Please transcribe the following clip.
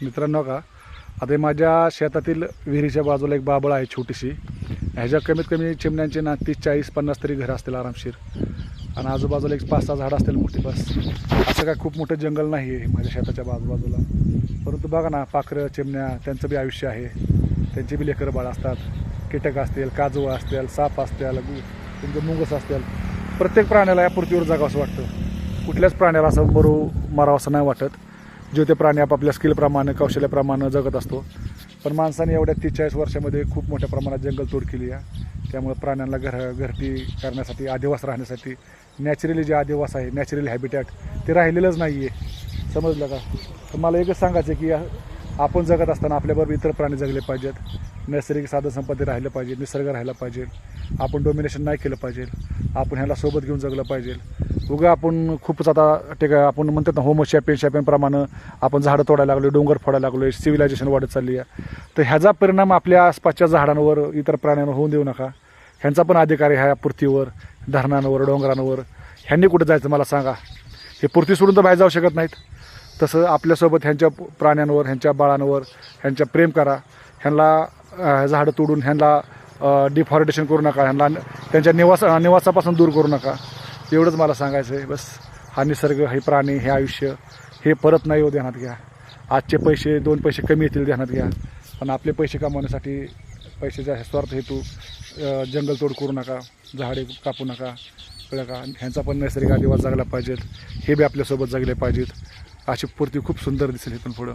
मित्रांनो का आता माझ्या शेतातील विहिरीच्या बाजूला एक बाबळ आहे छोटीशी. ह्याच्या कमीत कमी चिमण्यांचे ना 30-40-50 तरी घरं असतील आरामशीर. आणि आजूबाजूला एक 5-6 झाडं असतील मोठी. बस असं काय खूप मोठं जंगल नाही आहे माझ्या शेताच्या बाजूबाजूला. परंतु बघा ना, पाखरं चिमण्या त्यांचं बी आयुष्य आहे. त्यांची बी लेकरं बाळ असतात. कीटक असतील, काजवा असतील, साप असतील, तुमचे मुंगस असतील. प्रत्येक प्राण्याला या पृथ्वीवर जगावंसं वाटतं. कुठल्याच प्राण्याला असं मरावं असं नाही वाटत. जो ते प्राणी आपापल्या स्किलप्रमाणे कौशल्याप्रमाणे जगत असतो. पण माणसाने एवढ्या 30-40 वर्षामध्ये खूप मोठ्या प्रमाणात जंगलतोड केली आहे. त्यामुळे प्राण्यांना घरटी करण्यासाठी, अधिवास राहण्यासाठी नॅचरली जे अधिवास आहे, नॅचरल हॅबिटॅट ते राहिलेलंच नाही आहे. समजलं का? तर मला एकच सांगायचं आहे की आपण जगत असताना आपल्याबरोबर इतर प्राणी जगले पाहिजेत. नैसर्गिक साधनसंपत्ती राहिलं पाहिजे, निसर्ग राहिला पाहिजे. आपण डोमिनेशन नाही केलं पाहिजे. आपण ह्याला सोबत घेऊन जगलं पाहिजे. उगा आपण खूपच आता आपण म्हणतात ना, होमो शॅपियन प्रमाणे आपण झाडं तोडायला लागलो, डोंगर फोडायला लागलो, सिव्हिलायझेशन वाढत चालली आहे. तर ह्याचा परिणाम आपल्या आसपासच्या झाडांवर, इतर प्राण्यांवर होऊन देऊ नका. ह्यांचा पण अधिकार आहे ह्या पृथ्वीवर, धरणांवर, डोंगरांवर. ह्यांनी कुठं जायचं मला सांगा? हे पृथ्वी सोडून तर बाहेर जाऊ शकत नाहीत. तसं आपल्यासोबत ह्यांच्या प्राण्यांवर, ह्यांच्या बाळांवर ह्यांच्या प्रेम करा. ह्यांना झाडं तोडून ह्यांना डिफॉरेस्टेशन करू नका. ह्यांना त्यांच्या निवासापासून दूर करू नका. एवढंच मला सांगायचं आहे. बस हा निसर्ग, हे प्राणी, हे आयुष्य हे परत नाही हो, ध्यानात घ्या. आजचे पैसे 2 पैसे कमी येतील, ध्यानात घ्या. पण आपले पैसे कमवण्यासाठी पैशाच्या स्वार्थ हेतू जंगलतोड करू नका, झाडे कापू नका. कळलं का? ह्यांचा पण नैसर्गिक अधिवास जगला पाहिजेत. हे बी आपल्यासोबत जगले पाहिजेत. अशी पृथ्वी खूप सुंदर दिसेल इथून पुढं.